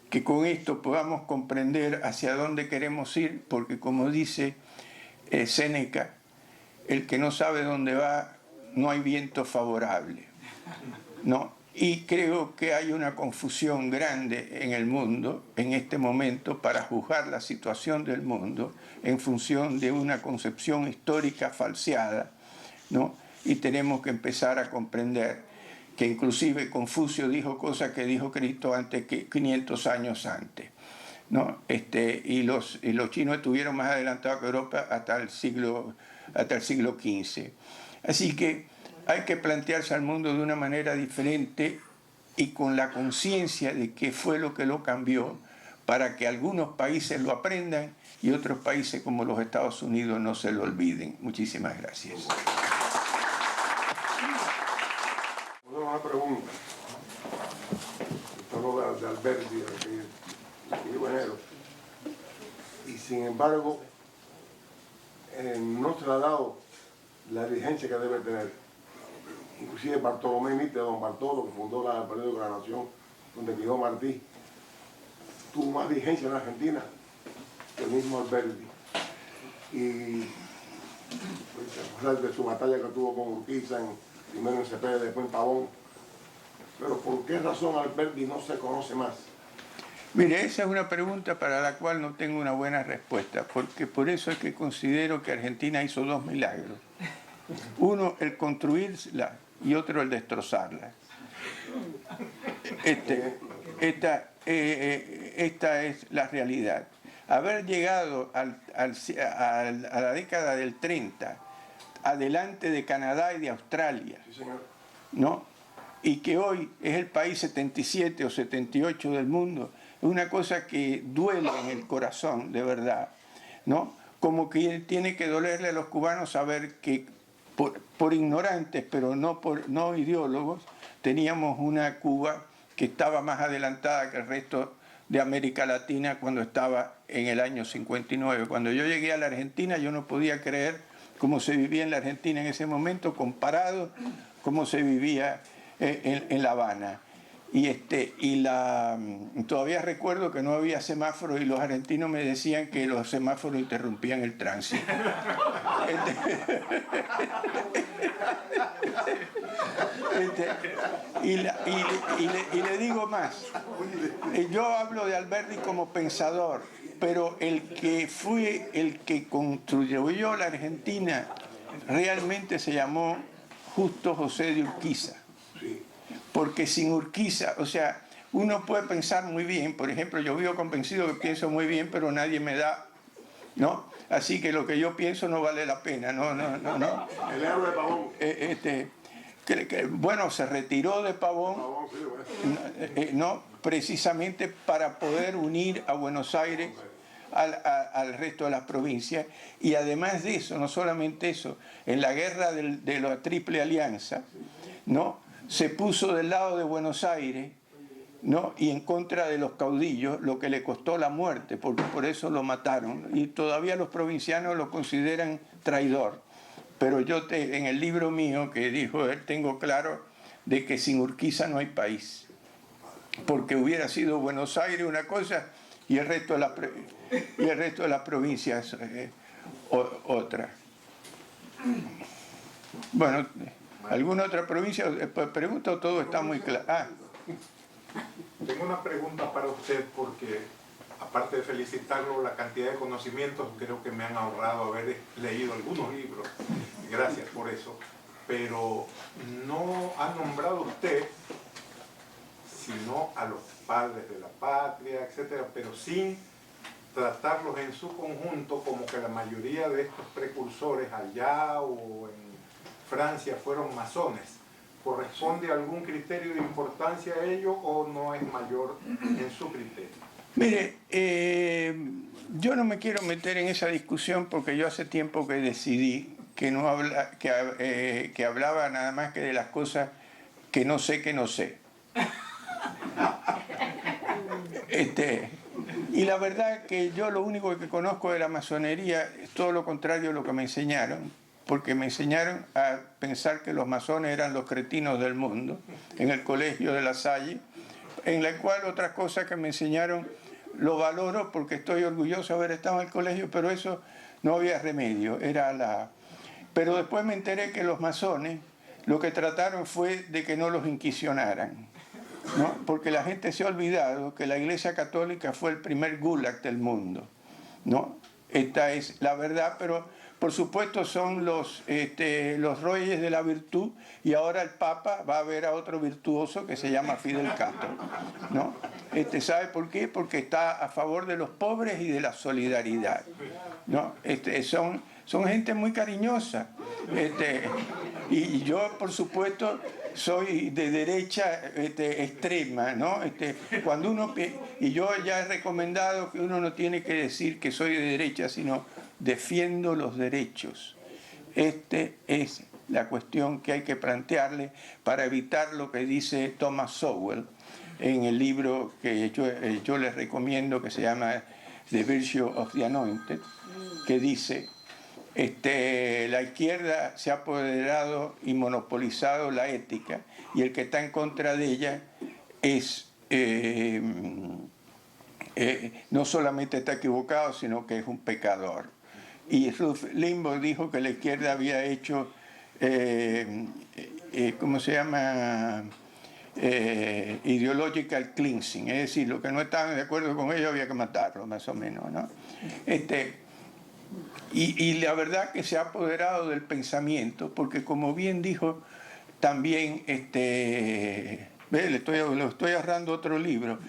que con esto podamos comprender hacia dónde queremos ir, porque como dice Séneca, el que no sabe dónde va, no hay viento favorable, ¿no? Y creo que hay una confusión grande en el mundo en este momento para juzgar la situación del mundo en función de una concepción histórica falseada, ¿no? Y tenemos que empezar a comprender que inclusive Confucio dijo cosas que dijo Cristo antes que 500 años antes, ¿no? Y los chinos estuvieron más adelantados que Europa hasta el siglo XV. Así que hay que plantearse al mundo de una manera diferente y con la conciencia de qué fue lo que lo cambió, para que algunos países lo aprendan y otros países como los Estados Unidos no se lo olviden. Muchísimas gracias. Una pregunta. Estamos de Alberti, de Buenero. Y sin embargo, no se le ha dado la diligencia que debe tener. Inclusive Bartolomé Mitre, don Bartolo, que fundó el periódico de la Nación, donde quedó Martí, tuvo más diligencia en Argentina que el mismo Alberti. Y pues, a pesar de su batalla que tuvo con Urquiza, primero en Cepeda, después en Pavón. Pero ¿por qué razón Alberti no se conoce más? Mire, esa es una pregunta para la cual no tengo una buena respuesta, porque por eso es que considero que Argentina hizo dos milagros. Uno, el construirla, y otro, el destrozarla. Esta es la realidad. Haber llegado a la década del 30, adelante de Canadá y de Australia, Sí, señor. ¿no? Y que hoy es el país 77 o 78 del mundo, es una cosa que duele en el corazón, de verdad, ¿no? Como que tiene que dolerle a los cubanos saber que por ignorantes, pero no ideólogos, teníamos una Cuba que estaba más adelantada que el resto de América Latina cuando estaba en el año 59. Cuando yo llegué a la Argentina, yo no podía creer cómo se vivía en la Argentina en ese momento comparado cómo se vivía en La Habana. Todavía recuerdo que no había semáforos y los argentinos me decían que los semáforos interrumpían el tránsito. Y le digo más, yo hablo de Alberti como pensador, pero el que construyó la Argentina realmente se llamó Justo José de Urquiza. Porque sin Urquiza, o sea, uno puede pensar muy bien, por ejemplo, yo vivo convencido que pienso muy bien, pero nadie me da, ¿no? Así que lo que yo pienso no vale la pena, no. El héroe de Pavón. Bueno, se retiró de Pavón, Pavón, sí, bueno. ¿no? Precisamente para poder unir a Buenos Aires al resto de las provincias. Y además de eso, no solamente eso, en la guerra de la Triple Alianza, ¿no? Se puso del lado de Buenos Aires, ¿no? Y en contra de los caudillos, lo que le costó la muerte, porque por eso lo mataron. Y todavía los provincianos lo consideran traidor. Pero yo en el libro mío que dijo él, tengo claro de que sin Urquiza no hay país. Porque hubiera sido Buenos Aires una cosa y el resto de las provincias otra. Bueno, ¿alguna otra provincia? Pregunta o todo está muy claro. Tengo una pregunta para usted porque, aparte de felicitarlo, la cantidad de conocimientos creo que me han ahorrado haber leído algunos libros. Gracias por eso. Pero no ha nombrado usted, sino a los padres de la patria, etcétera, pero sin tratarlos en su conjunto como que la mayoría de estos precursores allá o en Francia fueron masones. ¿Corresponde algún criterio de importancia a ello o no es mayor en su criterio? Mire, yo no me quiero meter en esa discusión porque yo hace tiempo que decidí que que hablaba nada más que de las cosas que no sé. Y la verdad que yo lo único que conozco de la masonería es todo lo contrario a lo que me enseñaron, porque me enseñaron a pensar que los masones eran los cretinos del mundo, en el colegio de La Salle, en la cual otras cosas que me enseñaron lo valoro porque estoy orgulloso de haber estado en el colegio, pero eso no había remedio, Pero después me enteré que los masones lo que trataron fue de que no los inquisionaran, ¿no? Porque la gente se ha olvidado que la Iglesia Católica fue el primer gulag del mundo, ¿no? Esta es la verdad, pero por supuesto son los reyes de la virtud, y ahora el Papa va a ver a otro virtuoso que se llama Fidel Castro, ¿no? ¿Sabe por qué? Porque está a favor de los pobres y de la solidaridad, ¿no? Son gente muy cariñosa. Y yo, por supuesto, soy de derecha extrema, ¿no? Y yo ya he recomendado que uno no tiene que decir que soy de derecha, sino defiendo los derechos. Es la cuestión que hay que plantearle para evitar lo que dice Thomas Sowell en el libro que yo les recomiendo, que se llama The Virtue of the Anointed, que dice: la izquierda se ha apoderado y monopolizado la ética, y el que está en contra de ella no solamente está equivocado, sino que es un pecador. Y Rush Limbaugh dijo que la izquierda había hecho, ¿cómo se llama? Ideological cleansing, es decir, los que no estaban de acuerdo con ellos había que matarlos, más o menos, ¿no? Y la verdad que se ha apoderado del pensamiento, porque como bien dijo también, le estoy ahorrando otro libro,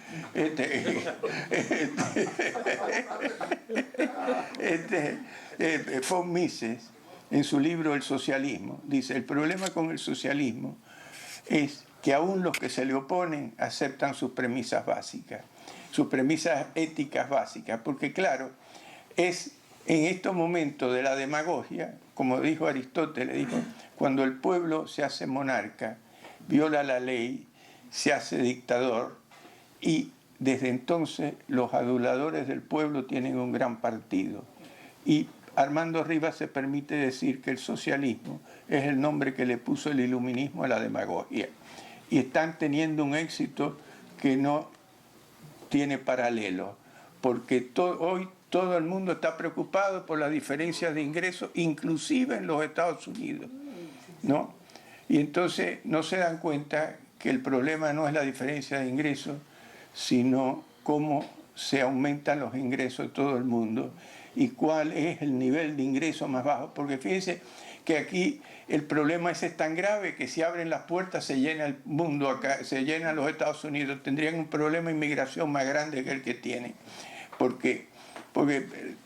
von Mises, en su libro El socialismo, dice: el problema con el socialismo es que aún los que se le oponen aceptan sus premisas básicas, sus premisas éticas básicas, porque claro, es en estos momentos de la demagogia, como dijo Aristóteles, dijo: cuando el pueblo se hace monarca, viola la ley, se hace dictador, y desde entonces los aduladores del pueblo tienen un gran partido. Y Armando Rivas se permite decir que el socialismo es el nombre que le puso el iluminismo a la demagogia. Y están teniendo un éxito que no tiene paralelo, porque hoy todo el mundo está preocupado por las diferencias de ingresos, inclusive en los Estados Unidos, ¿no? Y entonces no se dan cuenta que el problema no es la diferencia de ingresos, sino cómo se aumentan los ingresos de todo el mundo y cuál es el nivel de ingreso más bajo. Porque fíjense que aquí el problema es tan grave que si abren las puertas se llena el mundo acá, se llenan los Estados Unidos, tendrían un problema de inmigración más grande que el que tienen. Porque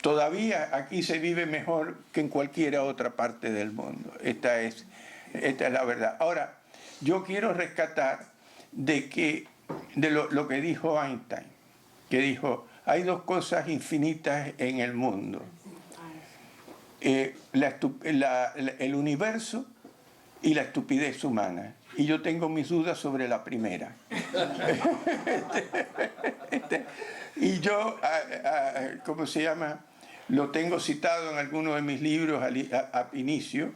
todavía aquí se vive mejor que en cualquier otra parte del mundo. Esta es la verdad. Ahora, yo quiero rescatar de lo que dijo Einstein, que dijo: hay dos cosas infinitas en el mundo, el universo y la estupidez humana. Y yo tengo mis dudas sobre la primera. Y yo, ¿cómo se llama? Lo tengo citado en algunos de mis libros a inicio,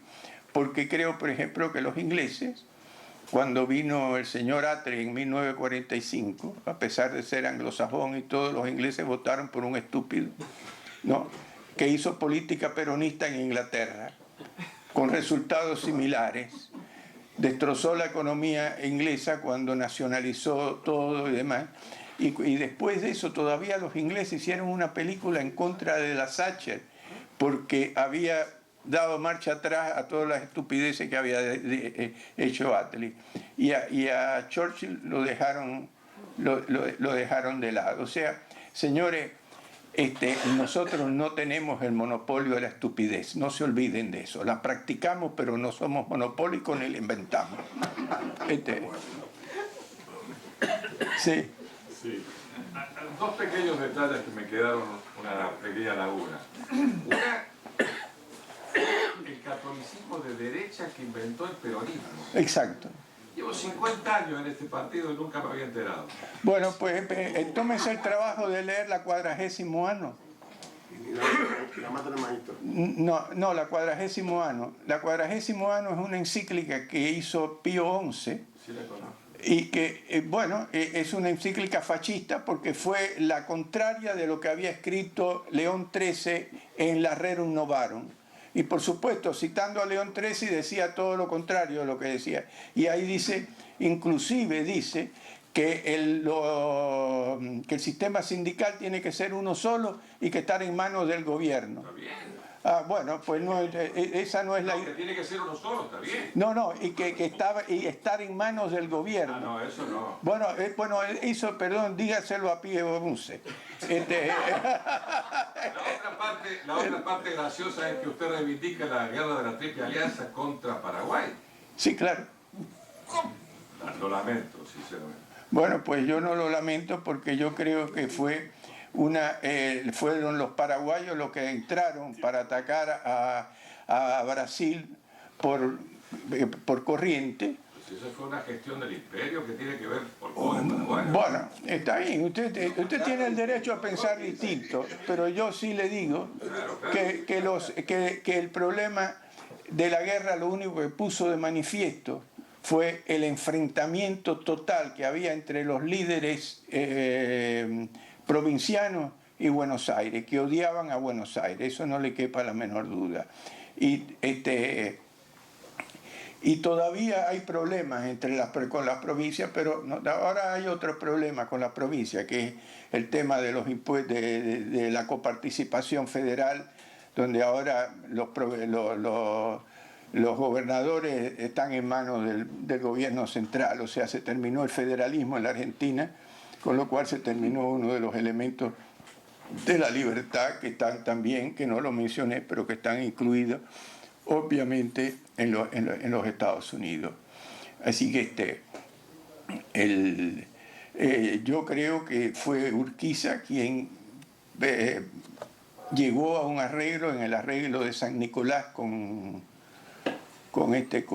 porque creo, por ejemplo, que los ingleses, cuando vino el señor Attlee en 1945, a pesar de ser anglosajón y todos los ingleses votaron por un estúpido, ¿no?, que hizo política peronista en Inglaterra, con resultados similares. Destrozó la economía inglesa cuando nacionalizó todo y demás. Y después de eso todavía los ingleses hicieron una película en contra de la Thatcher, porque había dado marcha atrás a todas las estupideces que había hecho Attlee. Y a Churchill lo dejaron de lado. O sea, señores, nosotros no tenemos el monopolio de la estupidez, no se olviden de eso. La practicamos, pero no somos monopólicos ni la inventamos. Sí. Sí. Dos pequeños detalles que me quedaron una pequeña laguna. Una, el catolicismo de derecha que inventó el peronismo. Exacto. Llevo 50 años en este partido y nunca me había enterado. Bueno, pues tómese el trabajo de leer la 40º ano. La mata del maestro. No, la 40º ano. La 40º ano es una encíclica que hizo Pío XI. Sí la conozco. Y que, es una encíclica fascista porque fue la contraria de lo que había escrito León XIII en la Rerum Novarum. Y por supuesto, citando a León XIII, decía todo lo contrario de lo que decía. Y ahí dice, inclusive dice, que el sistema sindical tiene que ser uno solo y que estar en manos del gobierno. Está bien. Ah, bueno, pues no, esa no es la... No, que tiene que ser uno solo, está bien. No, y y estar en manos del gobierno. Ah, no, eso no. Bueno, eso, perdón, dígaselo a Pío XI. La otra parte graciosa es que usted reivindica la guerra de la Triple Alianza contra Paraguay. Sí, claro. Lo lamento, sinceramente. Bueno, pues yo no lo lamento porque yo creo que fueron los paraguayos los que entraron para atacar a Brasil por corriente. Pues eso fue una gestión del imperio que tiene que ver con Paraguay. Bueno, está bien, usted tiene el derecho a pensar distinto, pero yo sí le digo que el problema de la guerra lo único que puso de manifiesto fue el enfrentamiento total que había entre los líderes provincianos y Buenos Aires, que odiaban a Buenos Aires, eso no le quepa la menor duda. Y todavía hay problemas con las provincias, pero ahora hay otro problema con las provincias, que es el tema de los impuestos, de la coparticipación federal, donde ahora los gobernadores están en manos del gobierno central, o sea, se terminó el federalismo en la Argentina, con lo cual se terminó uno de los elementos de la libertad que están también, que no lo mencioné, pero que están incluidos obviamente en los Estados Unidos. Así que yo creo que fue Urquiza quien llegó a un arreglo, en el arreglo de San Nicolás con Mitre,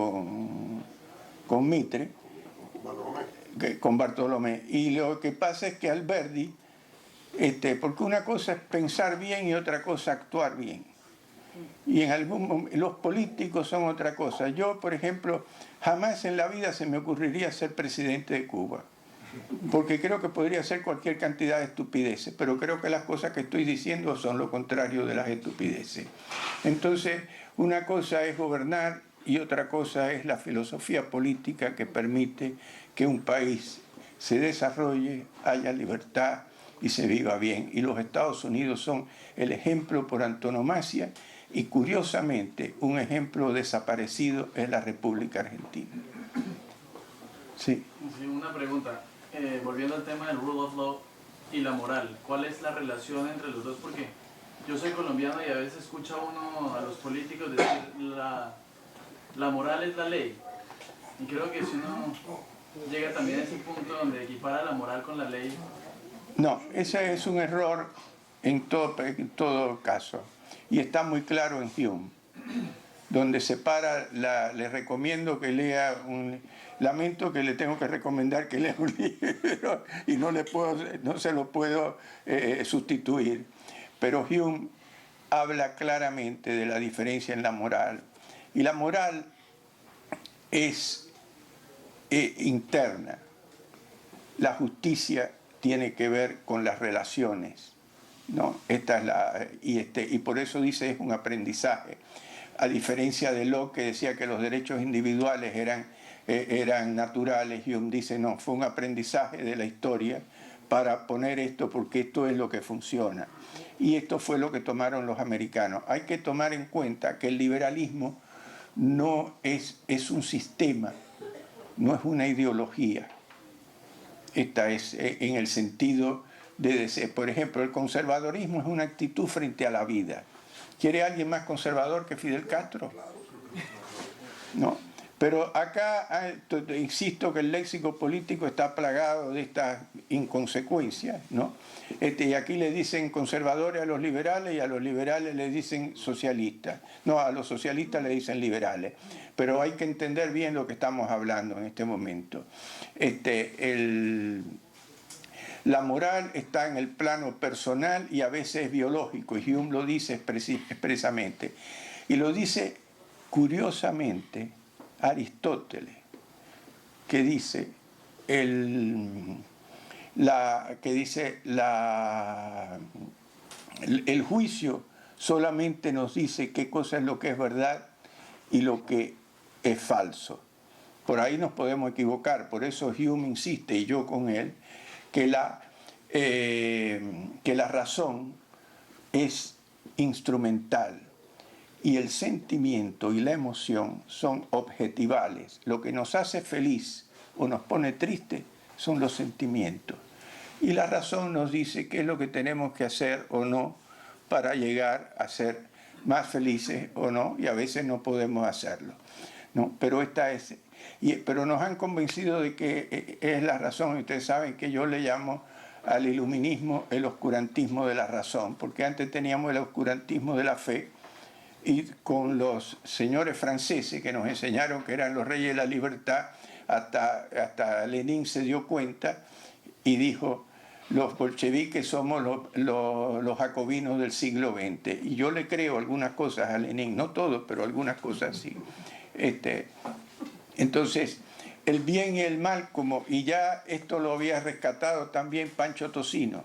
con Bartolomé. Y lo que pasa es que Alberdi, porque una cosa es pensar bien y otra cosa actuar bien. Y los políticos son otra cosa. Yo, por ejemplo, jamás en la vida se me ocurriría ser presidente de Cuba, porque creo que podría ser cualquier cantidad de estupideces, pero creo que las cosas que estoy diciendo son lo contrario de las estupideces. Entonces, una cosa es gobernar y otra cosa es la filosofía política que permite que un país se desarrolle, haya libertad y se viva bien. Y los Estados Unidos son el ejemplo por antonomasia, y curiosamente un ejemplo desaparecido es la República Argentina. Sí. Sí, una pregunta. Volviendo al tema del rule of law y la moral, ¿cuál es la relación entre los dos? Porque yo soy colombiano y a veces escucha uno a los políticos decir la moral es la ley. Y creo que si uno llega también a ese punto donde equipara la moral con la ley... No, ese es un error en todo caso. Y está muy claro en Hume, donde separa, les recomiendo que lea lamento que le tengo que recomendar que lea un libro y no se lo puedo sustituir, pero Hume habla claramente de la diferencia en la moral, y la moral es interna, la justicia tiene que ver con las relaciones, ¿no? Y por eso dice es un aprendizaje, a diferencia de Locke, que decía que los derechos individuales eran naturales. Hume dice no, fue un aprendizaje de la historia para poner esto, porque esto es lo que funciona, y esto fue lo que tomaron los americanos. Hay que tomar en cuenta que el liberalismo no es un sistema, no es una ideología. Esta es en el sentido de deseo. Por ejemplo, el conservadorismo es una actitud frente a la vida. ¿Quiere alguien más conservador que Fidel Castro? ¿No? Pero acá, insisto que el léxico político está plagado de estas inconsecuencias, ¿no? Y aquí le dicen conservadores a los liberales y a los liberales le dicen socialistas. No, a los socialistas le dicen liberales. Pero hay que entender bien lo que estamos hablando en este momento. La moral está en el plano personal y a veces biológico, y Hume lo dice expresamente. Y lo dice curiosamente Aristóteles, que dice el juicio solamente nos dice qué cosa es lo que es verdad y lo que es falso. Por ahí nos podemos equivocar, por eso Hume insiste, y yo con él, que la razón es instrumental y el sentimiento y la emoción son objetivales. Lo que nos hace feliz o nos pone triste son los sentimientos. Y la razón nos dice qué es lo que tenemos que hacer o no para llegar a ser más felices o no, y a veces no podemos hacerlo, ¿no? Pero pero nos han convencido de que es la razón. Ustedes saben que yo le llamo al iluminismo el oscurantismo de la razón, porque antes teníamos el oscurantismo de la fe, y con los señores franceses que nos enseñaron que eran los reyes de la libertad, hasta Lenin se dio cuenta y dijo: los bolcheviques somos los jacobinos del siglo XX. Y yo le creo algunas cosas a Lenin, no todo, pero algunas cosas sí. Entonces, el bien y el mal, y ya esto lo había rescatado también Pancho Tocino.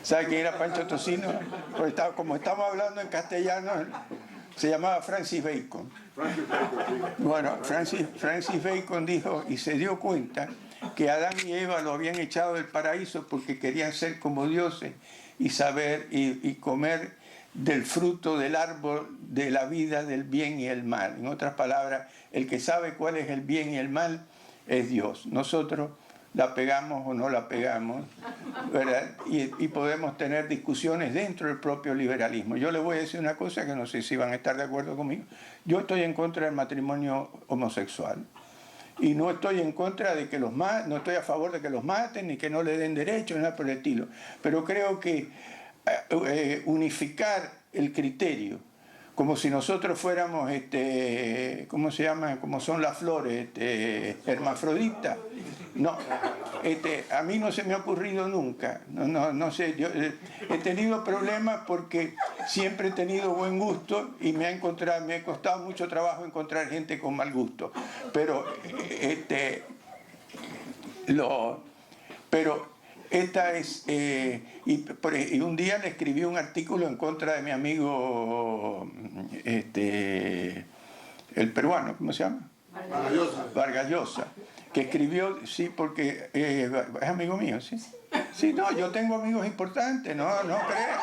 ¿Sabe quién era Pancho Tocino? Pues como estamos hablando en castellano, se llamaba Francis Bacon. Bueno, Francis Bacon dijo y se dio cuenta que Adán y Eva lo habían echado del paraíso porque querían ser como dioses y saber y comer del fruto del árbol de la vida del bien y el mal. En otras palabras, el que sabe cuál es el bien y el mal es Dios. Nosotros la pegamos o no la pegamos, ¿verdad? Y podemos tener discusiones dentro del propio liberalismo. Yo les voy a decir una cosa que no sé si van a estar de acuerdo conmigo. Yo estoy en contra del matrimonio homosexual. Y no estoy en contra de que no estoy a favor de que los maten, ni que no le den derechos, nada por el estilo. Pero creo que unificar el criterio, como si nosotros fuéramos, ¿cómo se llama? Como son las flores, hermafroditas. No, a mí no se me ha ocurrido nunca. No sé, yo he tenido problemas porque siempre he tenido buen gusto y me ha costado mucho trabajo encontrar gente con mal gusto. Pero esta es, y un día le escribí un artículo en contra de mi amigo, el peruano, ¿cómo se llama? Vargas Llosa, que escribió, sí, porque es amigo mío, ¿sí? Sí, no, yo tengo amigos importantes, no creas.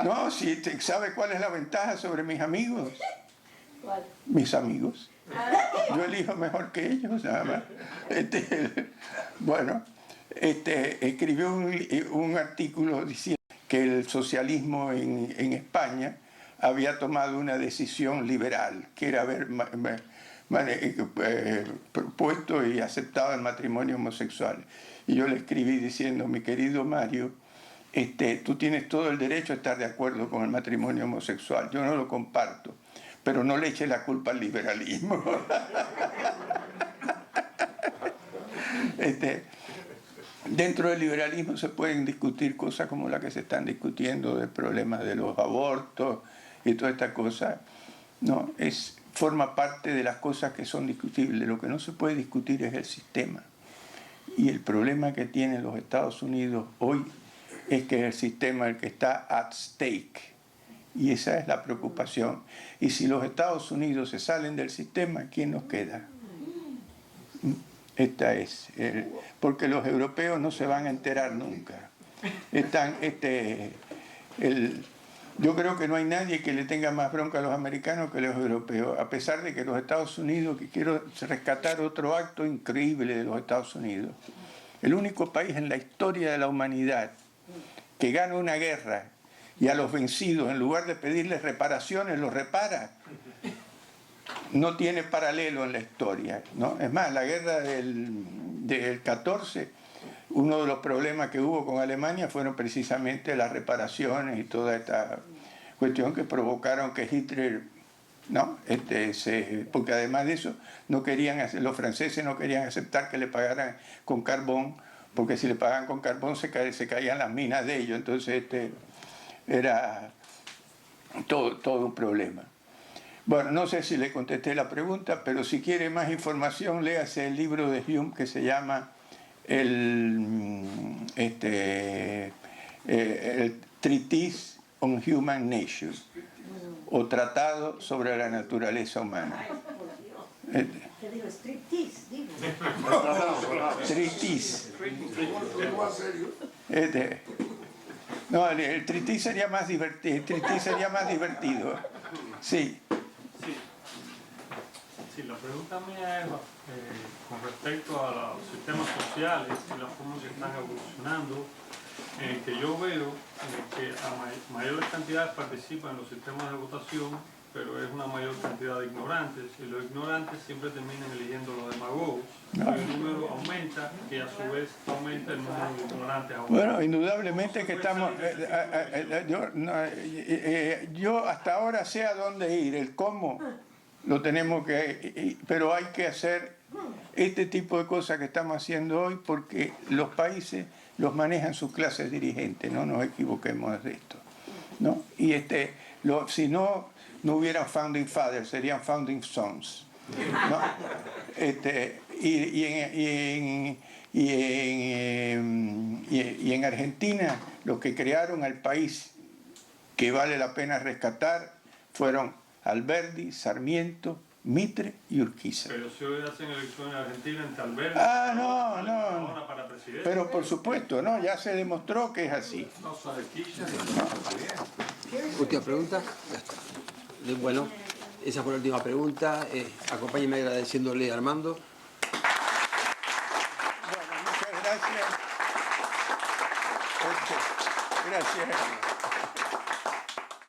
No, sí, ¿sabe cuál es la ventaja sobre mis amigos? ¿Cuál? Mis amigos. Yo elijo mejor que ellos, nada más. Bueno, escribió un artículo diciendo que el socialismo en España había tomado una decisión liberal, que era haber propuesto y aceptado el matrimonio homosexual. Y yo le escribí diciendo: mi querido Mario, tú tienes todo el derecho a estar de acuerdo con el matrimonio homosexual, yo no lo comparto, pero no le eches la culpa al liberalismo. Dentro del liberalismo se pueden discutir cosas como las que se están discutiendo, del problema de los abortos y toda esta cosa. No, forma parte de las cosas que son discutibles. Lo que no se puede discutir es el sistema. Y el problema que tienen los Estados Unidos hoy es que es el sistema el que está at stake. Y esa es la preocupación. Y si los Estados Unidos se salen del sistema, ¿quién nos queda? Porque los europeos no se van a enterar nunca. Yo creo que no hay nadie que le tenga más bronca a los americanos que a los europeos, a pesar de que los Estados Unidos, que quiero rescatar otro acto increíble de los Estados Unidos, el único país en la historia de la humanidad que gana una guerra y a los vencidos, en lugar de pedirles reparaciones, los repara, no tiene paralelo en la historia, ¿no? Es más, la guerra del 14, uno de los problemas que hubo con Alemania fueron precisamente las reparaciones y toda esta cuestión que provocaron que Hitler, ¿no? Porque además de eso, los franceses no querían aceptar que le pagaran con carbón, porque si le pagaban con carbón se caían las minas de ellos, entonces era todo un problema. Bueno, no sé si le contesté la pregunta, pero si quiere más información, léase el libro de Hume que se llama el Treatise on Human Nature, o Tratado sobre la Naturaleza Humana. ¿Qué digo? Striptease, digo. Treatise. No, el treatise sería más divertido. El treatise sería más divertido. Sí. Sí, la pregunta mía es con respecto a los sistemas sociales y la forma que están evolucionando, que yo veo que a mayores cantidades participan en los sistemas de votación, pero es una mayor cantidad de ignorantes, y los ignorantes siempre terminan eligiendo los demagogos, y el número aumenta y a su vez aumenta el número de ignorantes. Bueno, indudablemente que estamos... yo hasta ahora sé a dónde ir, el cómo lo tenemos que... Pero hay que hacer este tipo de cosas que estamos haciendo hoy porque los países los manejan sus clases dirigentes, no nos equivoquemos de esto, ¿no? Y si no hubieran founding fathers, serían founding sons, ¿no? Y en Argentina los que crearon al país que vale la pena rescatar fueron Alberdi, Sarmiento, Mitre y Urquiza. Pero si hoy hacen elecciones en Argentina entre Alberti no. para presidente. Pero por supuesto, no, ya se demostró que es así. No son de Kirchner, ¿Última pregunta? Ya está. Bueno, esa fue la última pregunta. Acompáñenme agradeciéndole a Armando. Bueno, muchas gracias. Gracias.